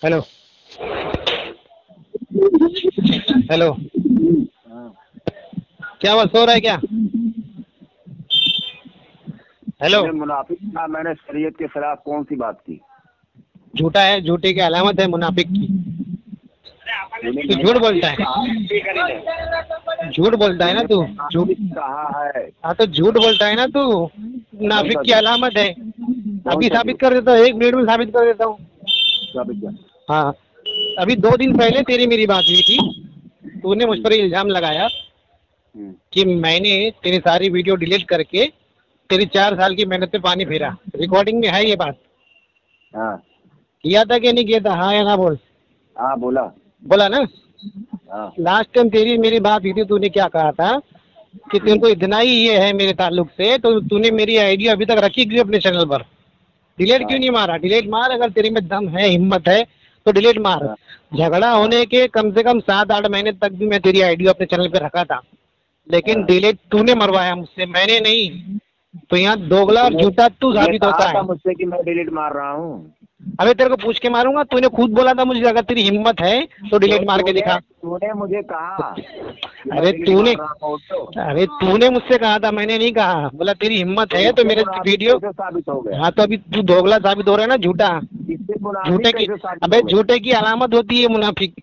Hello hello. क्या हुआ, सो रहा है क्या? हेलो। मैंने मुनाफिक कहा, मैंने शरीयत के खिलाफ कौन सी बात की? झूठा है, झूठे की अलामत है मुनाफिक की। तू झूठ बोलता है, झूठ बोलता है ना तू, झूठ कहा है। हाँ तो झूठ बोलता है ना तू, मुनाफिक की अलामत है। अभी साबित कर देता हूँ, 1 मिनट में साबित कर देता हूँ। हाँ, अभी 2 दिन पहले तेरी मेरी बात हुई थी। तूने मुझ पर इल्जाम लगाया कि मैंने तेरी सारी वीडियो डिलीट करके तेरी 4 साल की मेहनत पे पानी फेरा। रिकॉर्डिंग में है ये बात। हाँ किया था कि नहीं किया था? हाँ या ना बोल। हाँ बोला। बोला ना? हाँ लास्ट टाइम तेरी मेरी बात हुई थी, तूने क्या कहा था कि तेरे को इतना ही ये है मेरे ताल्लुक से, तो तूने मेरी आईडी अभी तक रखी क्यों अपने चैनल पर? डिलीट क्यों नहीं मारा? डिलीट मार, अगर तेरे में दम है, हिम्मत है तो डिलीट मार। झगड़ा होने के कम से कम 7-8 महीने तक भी मैं तेरी आईडी अपने चैनल पे रखा था, लेकिन डिलीट तूने मरवाया मुझसे, मैंने नहीं। तो यहाँ दोगला और झूठा तू साबित होता है। मुझसे कि मैं डिलीट मार रहा हूँ। अबे तेरे को पूछ के मारूंगा, तूने खुद बोला था मुझे, अगर तेरी हिम्मत है तो डिलीट मार के दिखा। तूने मुझे कहा। अरे तूने मुझसे कहा था, मैंने नहीं कहा। बोला तेरी हिम्मत है तो मेरे वीडियो साबित हो गया। हाँ तो अभी तू दोगला साबित हो रहा है ना, झूठा। झूठे की, अबे झूठे की अलामत होती है मुनाफिक।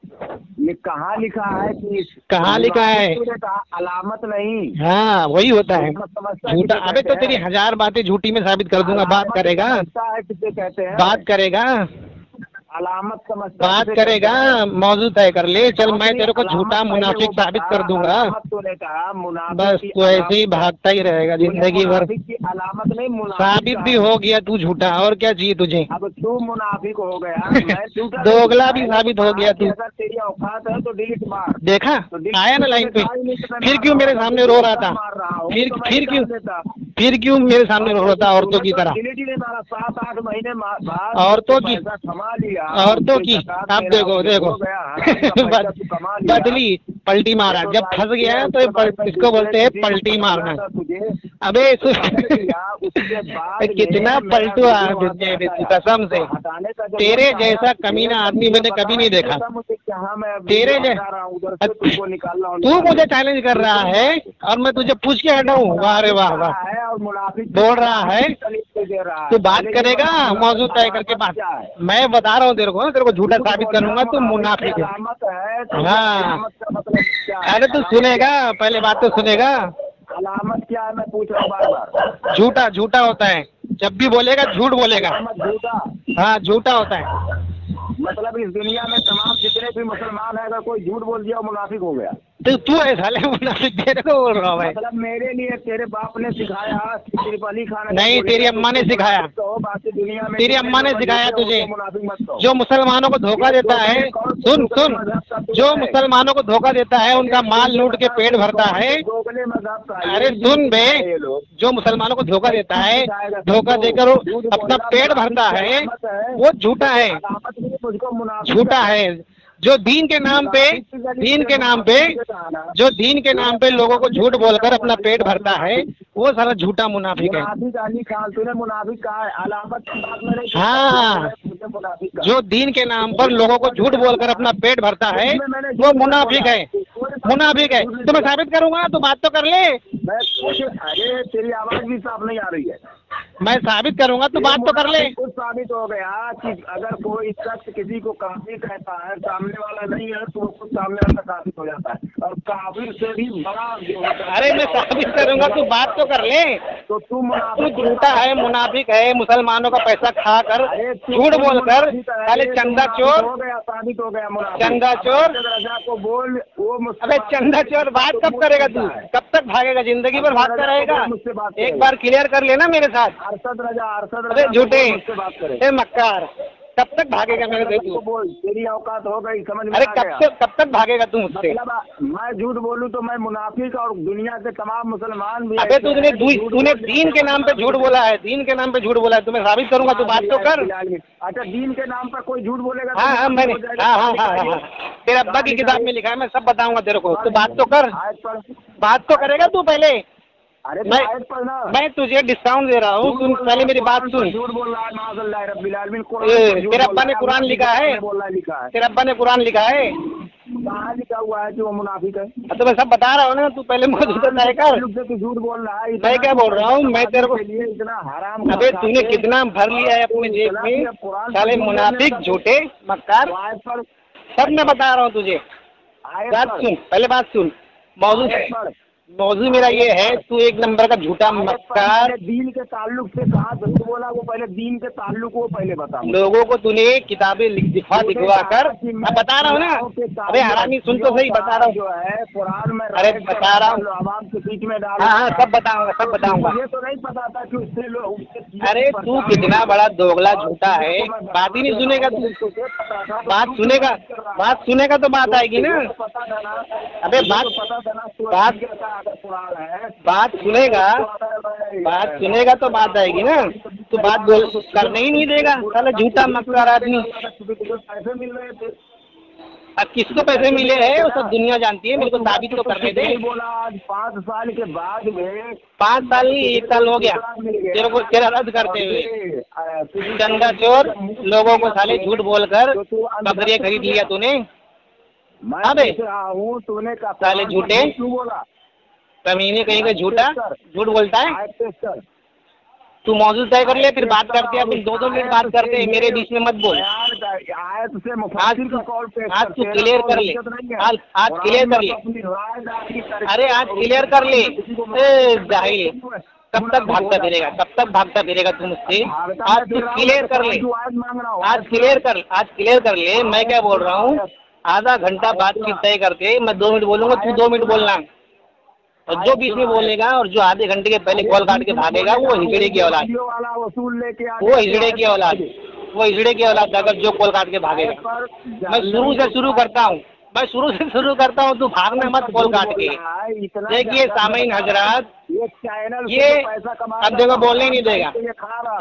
ये कहाँ लिखा है कि? कहाँ लिखा है? अलामत नहीं। हाँ वही होता है झूठा। अबे तो तेरी 1000 बातें झूठी में साबित कर दूंगा। बात करेगा? किसे कहते हैं? बात करेगा? अलामत समझता बात करेगा? मौजूद तय कर ले, चल मैं तेरे को झूठा मुनाफिक साबित कर दूंगा। बस तू ऐसे ही भागता ही रहेगा जिंदगी भर। अलामत नहीं, साबित भी हो गया तू झूठा, और क्या चाहिए तुझे? अब तू मुनाफिक हो गया। दोगला भी साबित हो गया तू। अगर तेरी औकात है तो डिलीट मार। देखा, आया ना लाइन पे। फिर क्यों मेरे सामने रो रहा था? फिर क्यों मेरे सामने रो रहा था औरतों की तरह? डिलीट ही नहीं मारा। 7-8 महीने बाद औरतों की, कमा लिया। औरतों की। अब देखो देखो बदली, पलटी मारा। जब फंस गया तो इसको बोलते हैं पलटी मारना। अबे कितना पलटू कसम से, तेरे जैसा कमीना आदमी मैंने कभी नहीं देखा। तेरे जैसा तू मुझे चैलेंज कर रहा है और मैं तुझे पूछ के हटा हूँ। वाह रे वाह वाह, बोल रहा है। तू बात करेगा, मौजूद तय करके बात। मैं बता रहा हूँ तेरे को झूठा साबित करूंगा, तू मुनाफिक है। हाँ अरे तू सुनेगा, पहले बात तो सुनेगा। अलामत क्या है मैं पूछ रहा हूँ बार बार। झूठा, झूठा होता है जब भी बोलेगा झूठ बोलेगा। झूठा? हाँ झूठा होता है। मतलब इस दुनिया में तमाम जितने भी मुसलमान है, अगर कोई झूठ बोल दिया वो मुनाफिक हो गया। तो तू है साले मुनाफिक, तेरे को बोल रहा हूँ भाई। मतलब मेरे लिए तेरे बाप ने सिखाया, सिर्फ अली खान नहीं, तेरी अम्मा ने सिखाया। दुनिया में तेरी अम्मा ने सिखाया तुझे। मुनाफिक मत कहो। जो मुसलमानों को धोखा देता है, सुन सुन, जो मुसलमानों को धोखा देता है, उनका माल लूट के पेट भरता है। अरे सुन बे, जो मुसलमानों को धोखा देता है, धोखा देकर अपना पेट भरता है, वो झूठा है, झूठा है। जो दीन के नाम पे, जो दीन के नाम पे लोगों को झूठ बोलकर अपना पेट भरता है, वो सारा झूठा मुनाफिक है। मुनाफिक का अलामत। हाँ, जो दीन के नाम पर लोगों को झूठ बोलकर अपना पेट भरता है, वो मुनाफिक है, मुनाफिक है। तो मैं साबित करूंगा, तो बात तो कर ले। अरे तेरी आवाज भी साफ नहीं आ रही है। मैं साबित करूंगा, तो बात तो कर ले। कुछ साबित हो गया कि अगर कोई शख्स किसी को काफिर कहता है, सामने वाला नहीं है, तो कुछ सामने वाला साबित हो जाता है। और काफिर से भी बड़ा जो होता है। अरे मैं साबित करूंगा, तू बात तो कर ले। तो तू झूठा है, मुनाफिक है, मुसलमानों का पैसा खाकर झूठ बोलकर, पहले चंदा चोर हो गया, साबित हो गया मुनाफिक। चंदा चोर रजा को बोल वो। अबे चंदा चोर बात कब करेगा तू? कब तक भागेगा? जिंदगी भर भागता रहेगा? एक बार क्लियर कर लेना मेरे साथ। अरशद रजा अबे झूठे, ए मक्कार, कब तक भागेगा मेरे से तू? बोल, तेरी औकात हो गई, समझ में? अरे कब तक भागेगा तू मुझसे? मैं झूठ बोलूं तो मैं मुनाफिक और दुनिया के तमाम मुसलमान भी। अबे तूने दीन के नाम पे झूठ बोला है, दीन के नाम पे झूठ बोला है। तुम्हें साबित करूंगा, तू बात तो कर। अच्छा, दीन के नाम पर कोई झूठ बोलेगा? हाँ हाँ मैंने, हाँ तेरे अब्बा की किताब में लिखा है, मैं सब बताऊंगा तेरे को। तू बात तो कर, बात तो करेगा तू पहले। अरे मैं तुझे डिस्काउंट दे रहा हूँ, सुन पहले मेरी बात सुन। झूठ बोल रहा है माज़अल्लाह रब्बिल आलमीन। तेरे अब्बा ने कुरान लिखा है? तेरे अब्बा ने कुरान लिखा है? कहाँ लिखा हुआ है कि वो मुनाफिक है? तो मैं सब बता रहा हूँ ना, तू पहले मुझे तय कर। तू झूठ बोल रहा है। मैं क्या बोल रहा हूँ, मैं तेरे को इतना हराम। अबे तूने कितना भर लिया है अपने जेब में, साले मुनाफिक, झूठे, मक्कार, सब मैं बता रहा हूँ तुझे। बात सुन, पहले बात सुन। मौजू मेरा ये है, तू एक नंबर का झूठा मक्कार। दीन के ताल्लुक से कहा तो बोला, वो पहले दीन के ताल्लुक को पहले बता। लोगों को तूने किताबें दिखवा कर, मैं बता रहा हूँ ना। अरे हरामी सुन तो सही, बता रहा हूँ जो है कुरान में। अरे बता रहा हूँ, आवाम के बीच में डाल। हाँ सब बताऊंगा, सब बताऊंगा। मुझे तो नहीं पता था कि उससे लोग। अरे तू कितना बड़ा दोगला झूठा है, बात ही नहीं सुनेगा तू। बात सुनेगा तो बात आएगी ना। अबे बात सुनेगा तो बात आएगी ना। तू बात बोल करने ही नहीं देगा, साला झूठा मक्कार आदमी। पैसे मिल रहे थे। अब किसको पैसे मिले हैं वो सब दुनिया जानती है, मेरे को साबित तो करने दे। बोला आज 5 साल के बाद में। 5 साल नहीं, 1 साल हो गया तेरे को, तेरा रद्द करते हुए। चंदा चोर लोगों को साले झूठ बोलकर बकरियां खरीद लिया तूने। मैं हूँ, तूने का साले झूठे, क्यों बोला? कमीने कहीं का झूठा, झूठ बोलता है। तू मौजूद तय कर ले, फिर बात करते हैं अपन, 2-2 मिनट बात करते हैं, मेरे बीच में मत बोल। आज तू क्लियर कर ले, आज क्लियर कर ले। अरे आज क्लियर कर ले। जाहिल, कब तक भागता फिरेगा तू मुझसे? आज तू क्लियर कर ले, आज क्लियर कर ले। मैं क्या बोल रहा हूँ, आधा घंटा बातचीत तय करके मैं 2 मिनट बोलूंगा, तू 2 मिनट बोलना। और जो बीच में बोलेगा और जो आधे घंटे के पहले कॉल काट के भागेगा, वो हिजड़े की औलाद, वो हिजड़े की औलाद अगर जो कॉल काट के भागेगा। मैं शुरू से शुरू करता हूँ, तू भागना मत कॉल काट के। देखिए सामीन हजरात, ये अब देखो बोलने ही नहीं देगा।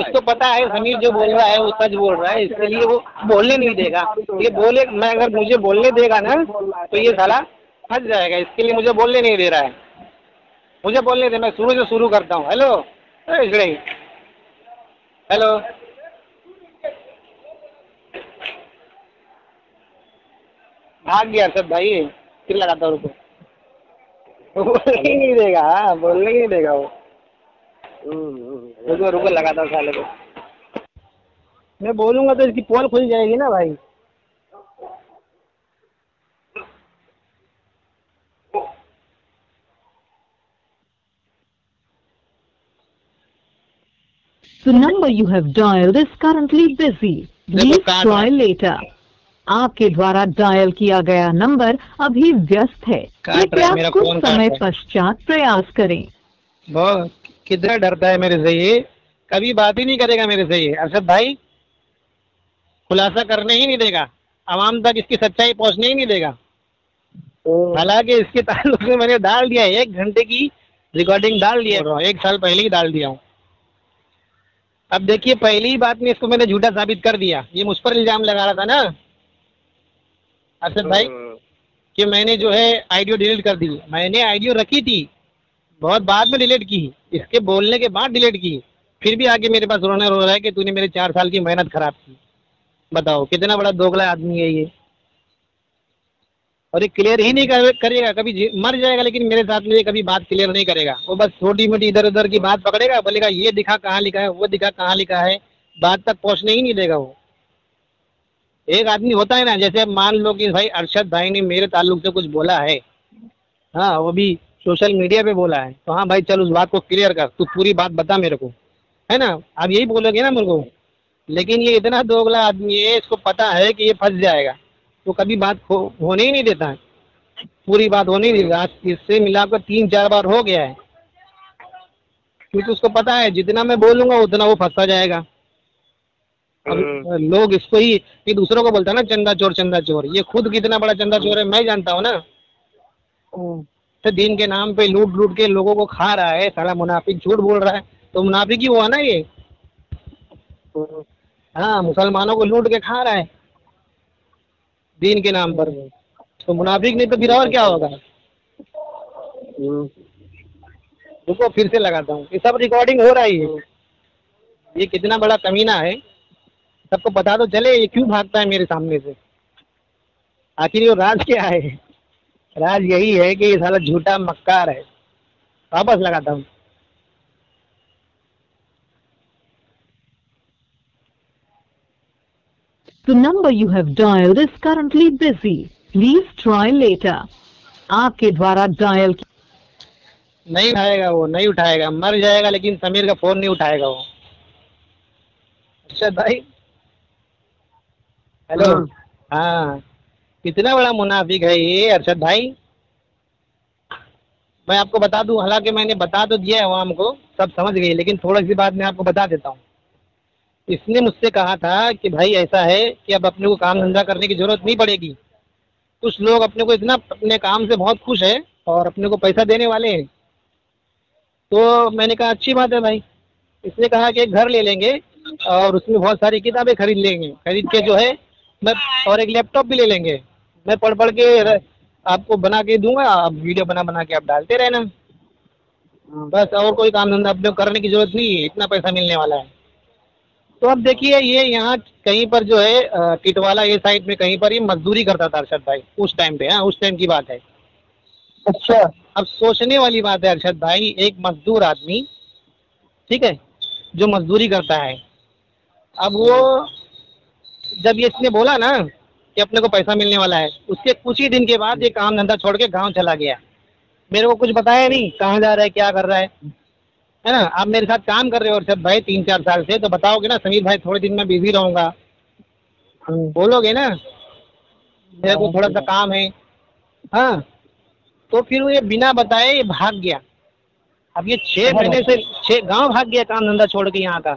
इसको पता है समीर जो बोल रहा है वो सच बोल रहा है, इसके लिए वो बोलने नहीं देगा। ये बोले, मैं अगर मुझे बोलने देगा ना तो ये साला फंस जाएगा, इसके लिए मुझे बोलने नहीं दे रहा है। मुझे बोलने दे, मैं शुरू से शुरू करता हूँ। हेलो हेलो, भाग गया सब भाई, फिर लगाता हूँ। बोलने ही नहीं देगा, बोलने ही नहीं देगा वो। रुको लगाता हूँ साले को। मैं बोलूँगा तो इसकी पोल खुल जाएगी ना भाई। The number you have dialed is currently busy. Please try later. आपके द्वारा डायल किया गया नंबर अभी व्यस्त है, कृपया कुछ समय पश्चात प्रयास करें। बहुत कितना डरता है मेरे से ये, कभी बात ही नहीं करेगा मेरे से ये। अरशद भाई खुलासा करने ही नहीं देगा, आवाम तक इसकी सच्चाई पहुंचने ही नहीं देगा। हालांकि इसके ताल्लुक में मैंने डाल दिया, 1 घंटे की रिकॉर्डिंग डाल दिया, 1 साल पहले ही डाल दिया हूँ। अब देखिए पहली ही बात में इसको मैंने झूठा साबित कर दिया। ये मुझ पर इल्जाम लगा रहा था ना अरशद भाई कि मैंने जो है आइडियो डिलीट कर दी। मैंने आइडियो रखी थी, बहुत बाद में डिलीट की, इसके बोलने के बाद डिलीट की। फिर भी आगे मेरे पास रोना रो रहा है कि तूने मेरे 4 साल की मेहनत खराब की। बताओ कितना बड़ा दोगला आदमी है ये। और ये क्लियर ही नहीं करेगा, कभी मर जाएगा लेकिन मेरे साथ में ये कभी बात क्लियर नहीं करेगा। वो बस छोटी मोटी इधर उधर की बात पकड़ेगा, बोलेगा ये दिखा कहाँ लिखा है, वो दिखा कहाँ लिखा है, बात तक पहुँचने ही नहीं देगा वो। एक आदमी होता है ना, जैसे मान लो कि भाई अरशद भाई ने मेरे ताल्लुक से कुछ बोला है, हाँ वो भी सोशल मीडिया पे बोला है, तो हाँ भाई चल उस बात को क्लियर कर, तू पूरी बात बता मेरे को, है ना। अब यही बोलोगे ना मेरे को। लेकिन ये इतना दोगला आदमी है, इसको पता है कि ये फंस जाएगा, तो कभी बात होने ही नहीं देता है, पूरी बात होने नहीं देता। इससे मिलाकर 3-4 बार हो गया है, क्योंकि उसको पता है जितना मैं बोलूंगा उतना वो फंसता जाएगा। अब लोग इसको ही ये दूसरों को बोलता है ना चंदा चोर, ये खुद कितना बड़ा चंदा चोर है मैं जानता हूँ ना। तो दीन के नाम पे लूट के लोगों को खा रहा है, साला मुनाफिक झूठ बोल रहा है, तो मुनाफिक ही हुआ ना ये। हाँ मुसलमानों को लूट के खा रहा है दीन के नाम पर, तो मुनाफिक नहीं तो फिर और क्या होगा। रुको फिर से लगाता हूँ, ये सब रिकॉर्डिंग हो रहा है। ये कितना बड़ा कमीना है, सबको पता तो चले ये क्यों भागता है मेरे सामने से। आखिर ये राज क्या है? राज यही है कि ये साला झूठा मक्कार है। वापस लगाता हूँ। The number you have dialed is currently busy. Please try later. आपके द्वारा डायल नहीं उठाएगा, वो नहीं उठाएगा, मर जाएगा, लेकिन समीर का फोन नहीं उठाएगा वो। अरशद भाई, हेलो। हाँ, कितना बड़ा मुनाफिक है ये अरशद भाई। मैं आपको बता दूं, हालांकि मैंने बता तो दिया है अवाम को, सब समझ गई, लेकिन थोड़ी सी बात मैं आपको बता देता हूँ। इसने मुझसे कहा था कि भाई ऐसा है कि अब अपने को काम धंधा करने की जरूरत नहीं पड़ेगी। कुछ लोग अपने को इतना अपने काम से बहुत खुश है और अपने को पैसा देने वाले हैं। तो मैंने कहा अच्छी बात है भाई। इसने कहा कि एक घर ले लेंगे और उसमें बहुत सारी किताबें खरीद लेंगे, खरीद के जो है मैं, और एक लैपटॉप भी ले लेंगे। मैं पढ़ पढ़ के आपको बना के दूंगा, आप वीडियो बना बना के आप डालते रहना, बस। और कोई काम धंधा अपने को करने की जरूरत नहीं है, इतना पैसा मिलने वाला है। तो अब देखिए, ये यहाँ कहीं पर जो है टिटवाला ये साइड में कहीं पर ये मजदूरी करता था अरशद भाई उस टाइम पे। हाँ, उस टाइम की बात है। अच्छा, अब सोचने वाली बात है अरशद भाई, एक मजदूर आदमी, ठीक है, जो मजदूरी करता है, अब वो जब ये इसने बोला ना कि अपने को पैसा मिलने वाला है, उसके कुछ ही दिन के बाद ये काम धंधा छोड़ के गाँव चला गया। मेरे को कुछ बताया नहीं कहाँ जा रहा है, क्या कर रहा है ना। आप मेरे साथ काम कर रहे हो अरशद भाई 3-4 साल से, तो बताओगे ना समीर भाई थोड़े दिन में बिजी रहूंगा, बोलोगे ना मेरे को थोड़ा सा काम है। हाँ, तो फिर वो ये बिना बताए ये भाग गया। अब ये 6 महीने से 6 गांव भाग गया काम धंधा छोड़ के यहाँ का।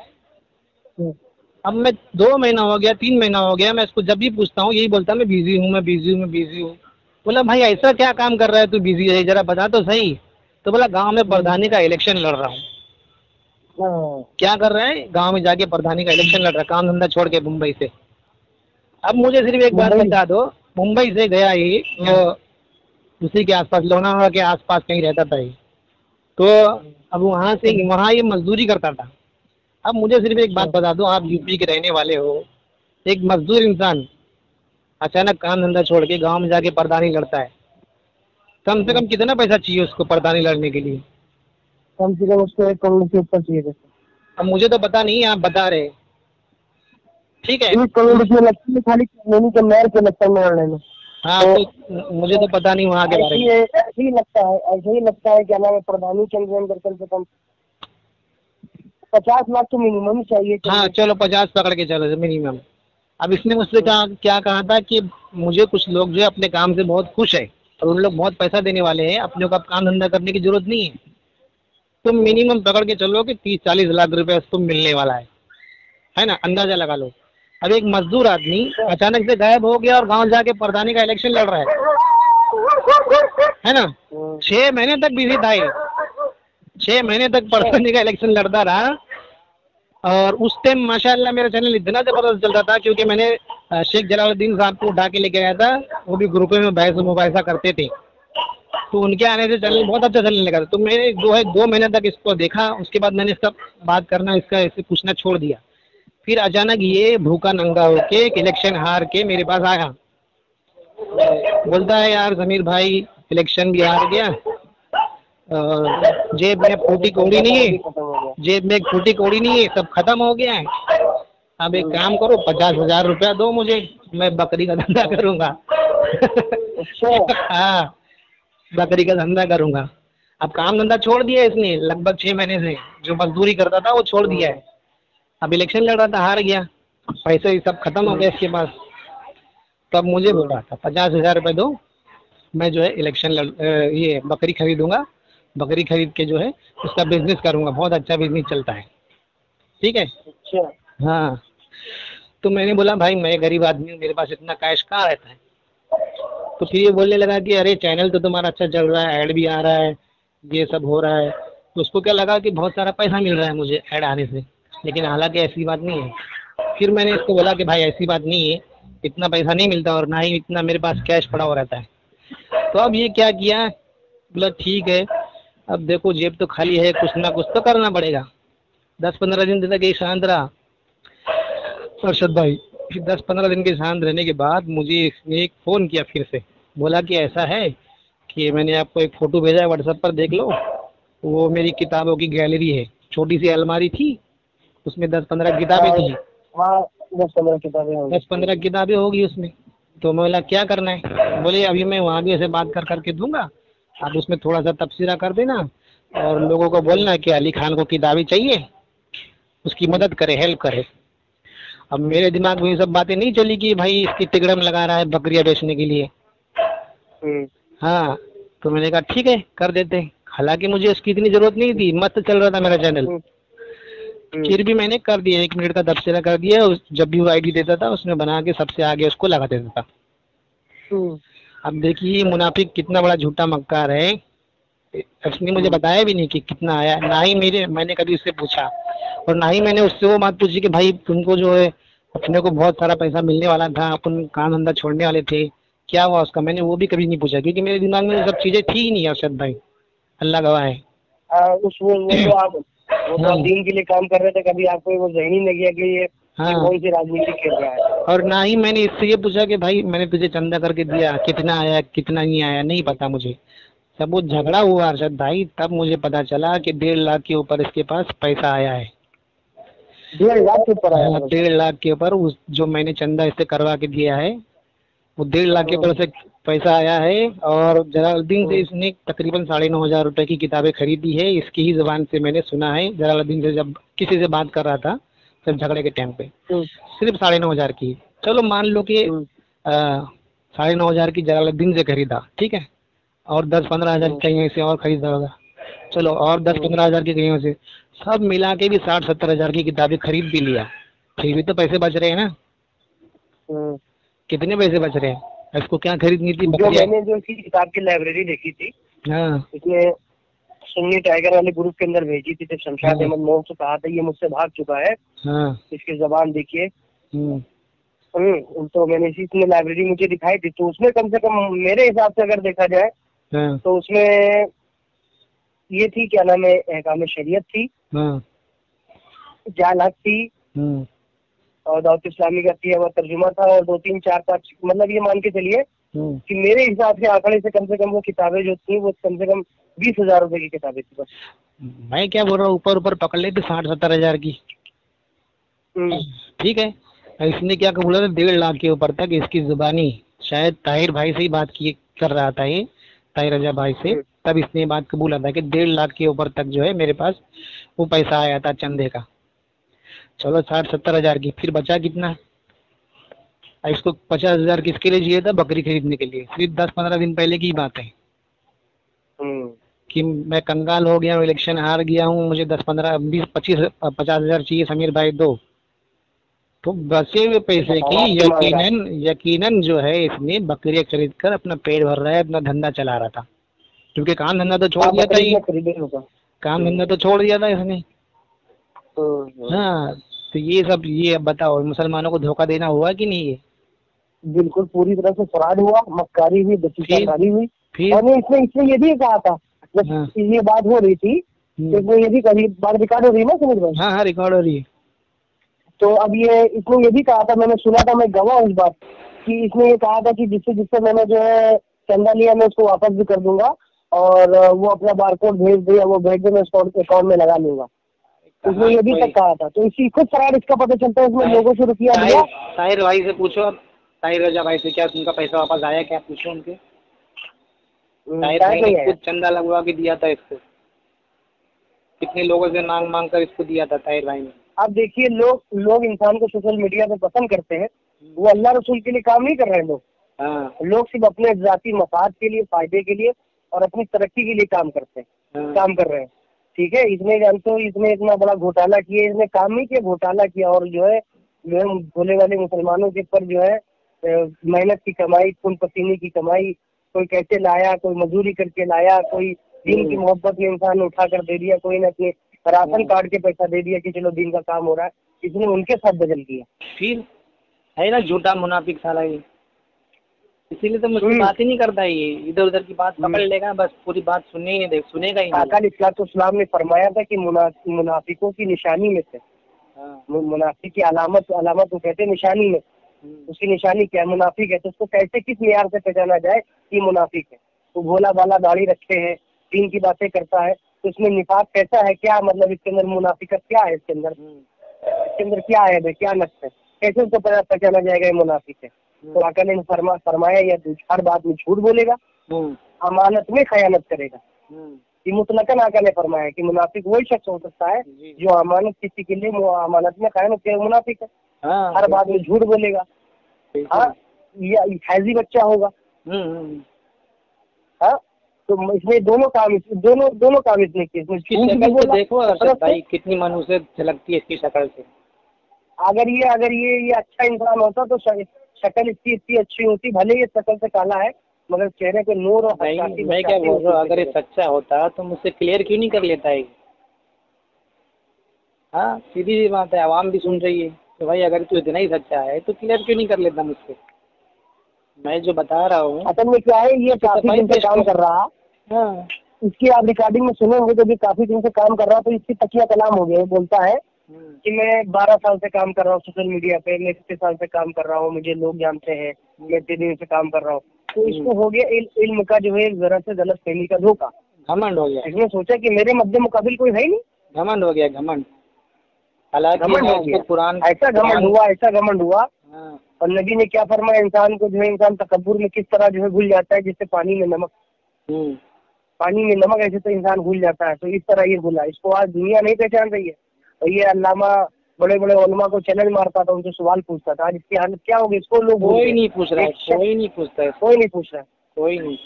अब मैं 2 महीना हो गया, 3 महीना हो गया, मैं इसको जब भी पूछता हूँ यही बोलता है मैं बिजी हूँ, मैं बिजी हूँ, मैं बिजी हूँ। बोला भाई ऐसा क्या काम कर रहा है तू बिजी है, जरा बता तो सही। तो बोला गांव में प्रधानी का इलेक्शन लड़ रहा हूँ। क्या कर रहा है? गांव में जाके प्रधानी का इलेक्शन लड़ रहा है, काम धंधा छोड़ के मुंबई से। अब मुझे सिर्फ एक बात बता दो, मुंबई से गया ये उसी के आसपास, लोनावाला के आसपास कहीं रहता था ये, तो अब वहाँ से वहाँ ये मजदूरी करता था। अब मुझे सिर्फ एक बात बता दो, आप यूपी के रहने वाले हो, एक मजदूर इंसान अचानक काम धंधा छोड़ के गांव में जाके प्रधानी लड़ता है, कम से कम कितना पैसा चाहिए उसको प्रधानी लड़ने के लिए? कम से कम उसको 1 करोड़ के ऊपर चाहिए। अब मुझे तो पता नहीं, आप बता रहे, ठीक है। 1 करोड़ रुपये लगती है खाली नैनी के नहर के लगता है में। हाँ, तो मुझे तो पता नहीं वहाँ के बारे में। ऐसे ही लगता है कि हमारे प्रधानी चल रहे हैं, कम से कम 50 लाख तो मिनिमम चाहिए। हाँ चलो 50 पकड़ के चलो मिनिमम। अब इसने मुझसे क्या कहा था कि मुझे कुछ लोग जो है अपने काम से बहुत खुश है और उन लोग बहुत पैसा देने वाले हैं, अपने को अब काम धंधा करने की जरूरत नहीं है, तुम मिनिमम पकड़ के चलो कि 30-40 लाख रुपए तुम मिलने वाला है ना, अंदाजा लगा लो। अब एक मजदूर आदमी अचानक से गायब हो गया और गांव जाके प्रधानी का इलेक्शन लड़ रहा है ना। 6 महीने तक बिजी था ये, 6 महीने तक प्रधानी का इलेक्शन लड़ता रहा। और उस टाइम माशाल्लाह मेरा चैनल इतना जबरदस्त चल रहा था, क्योंकि मैंने शेख जलालुद्दीन साहब को उठा के लेके आया था, वो भी ग्रुप में बहस मुबाहिसा करते थे, तो उनके आने से चैनल बहुत अच्छा चलने लगा था। तो मैंने जो है 2 महीने तक इसको देखा, उसके बाद मैंने इसका बात करना, इसका ऐसे पूछना छोड़ दिया। फिर अचानक ये भूखा नंगा होके इलेक्शन हार के मेरे पास आया, बोलता है यार समीर भाई इलेक्शन भी हार गया, जेब में फूटी कौड़ी नहीं है, जेब में एक फूटी कौड़ी नहीं है, सब खत्म हो गया है। अब एक काम करो 50,000 रुपया दो मुझे, मैं बकरी का धंधा करूँगा। हाँ, बकरी का धंधा करूँगा। अब काम धंधा छोड़ दिया इसने, लगभग 6 महीने से जो मजदूरी करता था वो छोड़ दिया है। अब इलेक्शन लड़ रहा था, हार गया, पैसे ही सब खत्म हो गए इसके पास। तो अब मुझे बोल रहा था 50,000 रुपये दो, मैं जो है इलेक्शन ये बकरी खरीदूंगा, बकरी खरीद के जो है उसका बिजनेस करूंगा, बहुत अच्छा बिजनेस चलता है, ठीक है। अच्छा, हाँ, तो मैंने बोला भाई मैं गरीब आदमी हूँ, मेरे पास इतना कैश कहाँ रहता है। तो फिर ये बोलने लगा कि अरे चैनल तो तुम्हारा अच्छा चल रहा है, ऐड भी आ रहा है, ये सब हो रहा है। तो उसको क्या लगा कि बहुत सारा पैसा मिल रहा है मुझे ऐड आने से, लेकिन हालांकि ऐसी बात नहीं है। फिर मैंने इसको बोला कि भाई ऐसी बात नहीं है, इतना पैसा नहीं मिलता और ना ही इतना मेरे पास कैश पड़ा हो रहता है। तो अब ये क्या किया, बोला ठीक है अब देखो जेब तो खाली है, कुछ ना कुछ तो करना पड़ेगा। 10-15 दिन तक ये शांत रहा अरशद भाई। फिर 10-15 दिन के शांत रहने के बाद मुझे इसने एक फ़ोन किया फिर से, बोला कि ऐसा है कि मैंने आपको एक फ़ोटो भेजा है व्हाट्सएप पर, देख लो। वो मेरी किताबों की गैलरी है, छोटी सी अलमारी थी, उसमें 10-15 किताबें थी। हाँ 10-15 किताबें होंगी। 10-15 किताबें होगी उसमें। तो मैं बोला क्या करना है, बोले अभी मैं वहाँ भी ऐसे बात कर करके दूंगा, आप उसमें थोड़ा सा तबसरा कर देना और लोगों को बोलना कि अली खान को किताबें चाहिए, उसकी मदद करे, हेल्प करे। अब मेरे दिमाग में ये सब बातें नहीं चली कि भाई इसकी तिगड़म लगा रहा है बकरियां बेचने के लिए। हाँ, तो मैंने कहा ठीक है कर देते हैं। हालांकि मुझे उसकी इतनी जरूरत नहीं थी, मस्त चल रहा था मेरा चैनल। फिर भी मैंने कर दिया, 1 मिनट का तबसरा कर दिया। जब भी वो आईडी देता था उसमें बना के सबसे आगे उसको लगा देता था। अब देखिए मुनाफिक कितना बड़ा झूठा मक्कार है। उसने मुझे बताया भी नहीं कि कितना आया, ना ही मैंने कभी उससे पूछा, और ना ही मैंने उससे वो बात पूछी कि भाई तुमको जो है अपने को बहुत सारा पैसा मिलने वाला था, अपन काम धंधा छोड़ने वाले थे, क्या हुआ उसका, मैंने वो भी कभी नहीं पूछा, क्योंकि मेरे दिमाग में वो सब चीजें थी ही नहीं अरशद भाई, अल्लाह गवाह है। वो तो आप दीन के लिए काम कर रहे थे, कभी आपको वो ज़हन ही नहीं गया कि ये कौन सी राजनीति खेल रहा है। और ना ही मैंने इससे ये पूछा कि भाई मैंने तुझे चंदा करके दिया, कितना आया कितना नहीं आया, नहीं पता मुझे। जब वो झगड़ा हुआ अरशद भाई तब मुझे पता चला कि 1.5 लाख के ऊपर इसके पास पैसा आया है। 1.5 लाख के ऊपर आया? 1.5 लाख के ऊपर उस जो मैंने चंदा इससे करवा के दिया है वो 1.5 लाख के ऊपर से पैसा आया है। और जलालुद्दीन से इसने तकरीबन 9,500 रुपए की किताबें खरीदी है। इसकी ही जुबान से मैंने सुना है, जलालुद्दीन से जब किसी से बात कर रहा था जब झगड़े के टाइम पे, सिर्फ 9,500 की। चलो मान लो कि 9,500 की जलालुद्दीन से खरीदा, ठीक है, और 10-15 हजार कहीं से और खरीदा होगा, चलो, और 10-15 हजार की कहीं से, सब मिला के भी 60-70 हजार की किताबें खरीद भी लिया, फिर भी तो पैसे बच रहे हैं ना। कितने पैसे बच रहे हैं? इसको क्या खरीदनी थी? जो मैंने जो इसकी किताब की लाइब्रेरी देखी थी, हाँ, इसमें सुन्नी टाइगर वाले ग्रुप के अंदर भेजी थी, जब शमशाद अहमद मोहन से कहा था ये मुझसे भाग चुका है, हाँ, इसकी जबान देखिए। तो मैंने इसमें लाइब्रेरी मुझे दिखाई थी, तो उसमें कम से कम मेरे हिसाब से अगर देखा जाए तो उसमें ये थी, क्या नाम है, अहकाम शरीयत थी, जाल हक थी, और दावत इस्लामी का किया हुआ तर्जुमा था, और 2-3-4-5, मतलब ये मान के चलिए कि मेरे हिसाब से आंकड़े से कम वो किताबें जो थी वो कम से कम 20,000 रुपए की किताबें थी बस। मैं क्या बोल रहा हूँ, ऊपर ऊपर पकड़ लेते 60-70 हजार की, ठीक है। इसने क्या बोला था 1.5 लाख के ऊपर तक इसकी जुबानी, शायद ताहिर भाई से ही बात कर रहा था ये, ताहिर रजा भाई से, तब इसने बात कबूला था कि 1.5 लाख के ऊपर तक जो है मेरे पास वो पैसा आया था चंदे का। चलो 60-70 हजार की, फिर बचा कितना? इसको 50 हजार किसके लिए चाहिए था? बकरी खरीदने के लिए। सिर्फ 10-15 दिन पहले की बात है कि मैं कंगाल हो गया हूँ, इलेक्शन हार गया हूँ, मुझे 10-15-20-25-50 हजार चाहिए, समीर भाई दो। तो बचे हुए पैसे की यकीनन जो है इसने बकरियां खरीद कर अपना पेट भर रहा है, अपना धंधा चला रहा था, क्योंकि काम धंधा तो छोड़ दिया था ही, काम धंधा तो छोड़ दिया था इसने। हाँ, तो ये सब, ये अब बताओ मुसलमानों को धोखा देना हुआ कि नहीं? ये बिल्कुल पूरी तरह से फ्रॉड हुआ, मक्कारी हुई, दस्ताकारी हुई। और इसने ये भी कहा था, ये बात हो रही थी, इसमें ये भी कभी बात रिकॉर्ड हो रही है ना समझ रहे? हाँ, रिकॉर्ड हो रही है। तो अब इसने ये भी कहा था, मैंने सुना था, मैं गवाह उस बात कि इसने ये कहा था कि जिससे मैंने जो है चंदा लिया मैं उसको वापस भी कर दूंगा, और वो अपना बारकोड भेज दे, वो भेज दे, मैं उसको अकाउंट में लगा लूंगा। उसने ये भी तक कहा था। तो इसी खुद फ्रॉड इसका पता चलता है, उसमें लोगों से रुपया लिया। ताहिर भाई से पूछो, ताहिर रजा भाई से, क्या उनका पैसा वापस आया? क्या पूछो उनके। ताहिर भाई ने खुद चंदा लगवा के दिया था इसको, कितने लोगों से मांग कर इसको दिया था ताहिर भाई ने। अब देखिए, लोग इंसान को सोशल मीडिया पे पसंद करते हैं, वो अल्लाह रसूल के लिए काम नहीं कर रहे हैं लोग सिर्फ अपने जाती मफाद के लिए, फायदे के लिए और अपनी तरक्की के लिए काम कर रहे हैं। ठीक है, इसने जानते हो, इसने इतना बड़ा घोटाला किया, इसने काम नहीं किया, घोटाला किया, और जो है भोले वाले मुसलमानों के पर जो है मेहनत की कमाई, खून पसीने की कमाई, कोई कैसे लाया, कोई मजदूरी करके लाया, कोई दीन की मोहब्बत में इंसान ने उठा कर दे दिया, कोई ने अपने राशन कार्ड के पैसा दे दिया कि चलो दीन का काम हो रहा है, इसने उनके साथ बदल दिया। फिर है ना झूठा मुनाफिक साला ये। इसीलिए तो मुझसे बात ही नहीं करता ये, इधर उधर की बात पकड़ लेगा, बस पूरी बात सुनने ही नहीं, सुनेगा ही नहीं। आका अलैहिस्सलाम ने फरमाया था कि मुनाफिकों की निशानी में से, मुनाफिक की अलामत वो कहते हैं निशानी में, उसकी निशानी क्या है? मुनाफिक है। तो उसको कैसे किस मियार से पहचाना जाए कि मुनाफिक है? तो भोला भाला दाढ़ी रखे है, दीन की बातें करता है, तो इसमें निफाक कैसा है? क्या मतलब इसके अंदर मुनाफिकत क्या है? इसके अंदर क्या है, क्या नक्श है? कैसे उसको पहचाना जाएगा ये मुनाफिक है? तो आका ने फरमाया या हर बात में झूठ बोलेगा, अमानत में खयानत करेगा। ये मुतलकन आका ने फरमाया कि मुनाफिक वही शख्स हो सकता है जो अमानत किसी के लिए अमानत में खयानत करे, मुनाफिक है। हर बात में झूठ बोलेगा, हाँ, ये हैजी बच्चा होगा। हाँ, तो इसमें दोनों काम इसने किए। देखो अरशद भाई कितनी मनुष्य झलकती है इसकी शक्ल से। अगर ये अच्छा इंसान होता तो शक्ल इसकी इतनी अच्छी होती, भले ये शक्ल से काला है मगर चेहरे पे नूर और मैं क्या बोल रहा हूँ, अगर ये सच्चा होता तो मुझसे क्लियर क्यों नहीं कर लेता है? हाँ, सीधी सी बात है, आवाम भी सुन रही है तो भाई अगर तू इतना ही सच्चा है तो क्लियर क्यों नहीं कर लेता मुझसे? मैं जो बता रहा हूँ असल में क्या है, ये काफी दिन से काम कर रहा। हाँ, इसकी आप रिकॉर्डिंग में सुनेंगे तो भी काफी दिन से काम कर रहा, तो इसकी तकिया कलाम हो गया। बोलता है कि मैं 12 साल से काम कर रहा हूँ सोशल मीडिया पे, मैं 6 साल से काम कर रहा हूँ, मुझे लोग जानते हैं, मैं इतने दिन से काम कर रहा हूँ। तो इसको हो गया इल्म का जो है जरा से गलत फहमी का धोखा, घमंड हो गया। इसने सोचा कि मेरे मध्य मुकाबिल कोई है ही नहीं, घमंड हो गया, घमंड। कुरान ऐसा घमंड हुआ। और नबी ने क्या फरमाया, इंसान को जो है, इंसान तकब्बुर में किस तरह जो है घुल जाता है जैसे पानी में नमक ऐसे तो इंसान घुल जाता है, तो इस तरह ये घुला। इसको आज दुनिया नहीं पहचान रही है। और ये अल्लामा बड़े बड़े उलमा को चैलेंज मारता था, उनसे सवाल पूछता था, आज इसकी हालत क्या होगी? इसको लोग कोई नहीं पूछ रहा है, कोई नहीं पूछता है, कोई नहीं।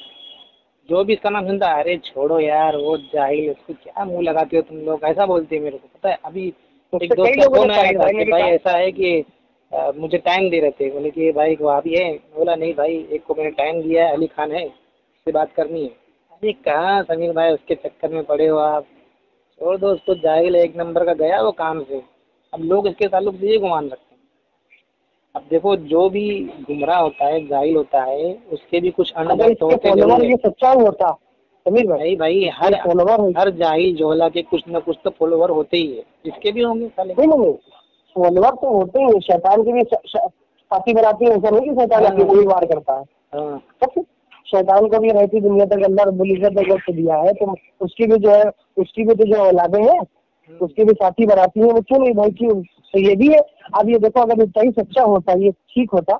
जो भी इसका नाम सुनता है, अरे छोड़ो यार वो जाहिल, उसको क्या मुंह लगाते हो तुम लोग, ऐसा बोलते हैं मेरे को। पता है अभी एक दोस्त का फोन आया था कि भाई ऐसा है कि मुझे टाइम दे रहे थे, बोले कि भाई वहाबी है। बोला नहीं भाई, एक को मैंने टाइम दिया है, अली खान है, उससे बात करनी है। अरे कहाँ समीर भाई, उसके चक्कर में पड़े हो आप, छोड़ दो उसको, जाहिल है, एक नंबर का गया वो काम से। अब लोग इसके ताल्लुक से ये गुमान रखते हैं। अब देखो जो भी गुमराह होता है, जाहिल होता है, उसके भी कुछ अनुभव होते हैं। ये सच्चा होता समीर भाई हर जाहिल जोहला के कुछ न कुछ तो फॉलोवर होते ही है, इसके भी होंगे साले। नहीं, फॉलोवर तो होते ही, शैतान के भी साथी बनाती है। ऐसा नहीं कि शैतान अपनी कोई वार करता है, शैतान को भी रहती दुनिया तक अल्लाह रब्बुल इज्जत ने वक्त दिया है, तो उसकी भी तो जो औलादे हैं उसके भी साथी बनाती है। वो क्यों नहीं भाई, क्यों? तो ये भी है। अब ये देखो, अगर इतना ही सच्चा होता, ये ठीक होता,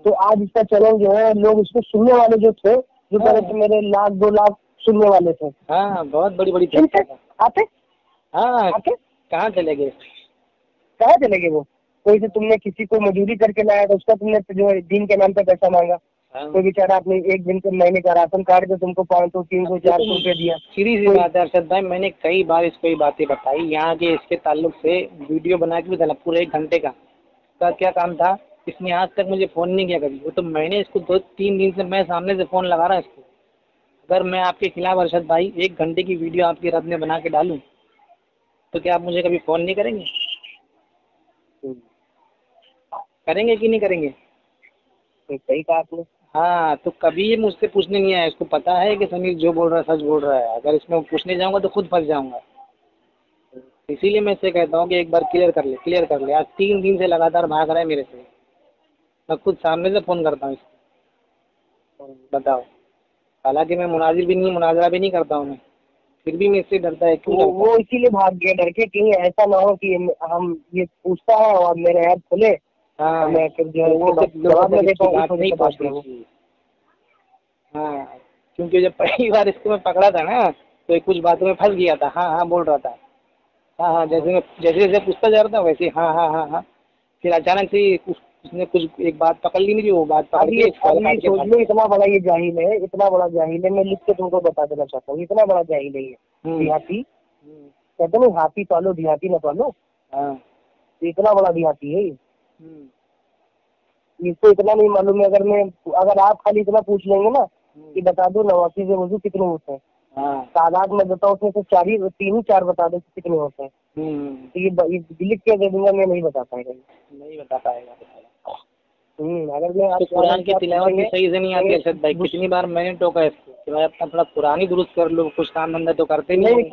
तो आज इसका चैनल जो है, लोग इसको सुनने वाले जो थे, जो पहले तो मेरे 1-2 लाख सुनने वाले थे, हाँ, बहुत बड़ी आते कहाँ चले गए वो? कोई से तुमने किसी को मजदूरी करके लाया तो उसका तुमने जो है दीन के नाम पे पैसा मांगा। कोई बेचारा आपने एक दिन के महीने का राशन कार्ड पे तुमको 500, 300, 400 रुपए दिया। सीधी सी बात है अरशद भाई, मैंने कई बार इसको ये बातें बताई यहाँ के, इसके ताल्लुक से वीडियो बना के भी डाला पूरे 1 घंटे का। क्या काम था, इसने आज तक मुझे फ़ोन नहीं किया कभी। वो तो मैंने इसको 2-3 दिन से मैं सामने से फ़ोन लगा रहा इसको। अगर मैं आपके खिलाफ अरशद भाई 1 घंटे की वीडियो आपके रब ने बना के डालूँ तो क्या आप मुझे कभी फ़ोन नहीं करेंगे? करेंगे कि नहीं करेंगे? सही कहा आपने। हाँ, तो कभी ये मुझसे पूछने नहीं आया। इसको पता है कि समीर जो बोल रहा है सच बोल रहा है। अगर इसमें पूछने जाऊंगा तो खुद फंस जाऊंगा। इसीलिए मैं इससे कहता हूँ कि एक बार क्लियर कर ले। आज 3 दिन से लगातार भाग रहा है मेरे से। मैं खुद सामने से फ़ोन करता हूँ इसको, बताओ। हालांकि मैं मुनाजिर भी नहीं, मुनाजरा भी नहीं करता हूँ मैं, फिर भी मैं इससे डरता है। क्यों? वो इसीलिए भाग गया, डर के, कहीं ऐसा ना हो कि हम ये पूछता है और मेरे ऐप खुले। हाँ, मैं फिर जो है जवाब में देता हूँ, नहीं पहुँचती। हाँ, क्योंकि जब पहली बार इसको मैं पकड़ा था ना, तो कुछ बातों में फंस गया था। हाँ बोल रहा था। हाँ, जैसे पूछता जा रहा था वैसे हाँ। फिर अचानक से उसने कुछ एक बात पकड़ ली मेरी, वो बात पकड़ के सोच लो, इतना बड़ा ये जाहिल है, इतना बड़ा जाहिल है। मैं लिख के तुमको बता देना चाहता हूँ, इतना बड़ा जाहिल है ये। देहाती कहते नहीं, हाथी पालो देहाती न पालो। इतना बड़ा देहाती है ये। इसको इतना नहीं मालूम है। अगर आप खाली इतना पूछ लेंगे ना कि बता दो नवासी से वजू कितने होते हैं, तादाद में बताओ, उसमें से 3-4 बता दो कितने होते हैं, तो ये लिख के दे दूंगा, मैं नहीं बता पाएगा। अगर मैं तो कुरान की तिलावत भी सही से नहीं आती अरशद भाई। कितनी बार मैंने टोका इसको कि भाई अपना थोड़ा कुरान ही दुरुस्त कर लो, कुछ काम धंधा तो करते नहीं।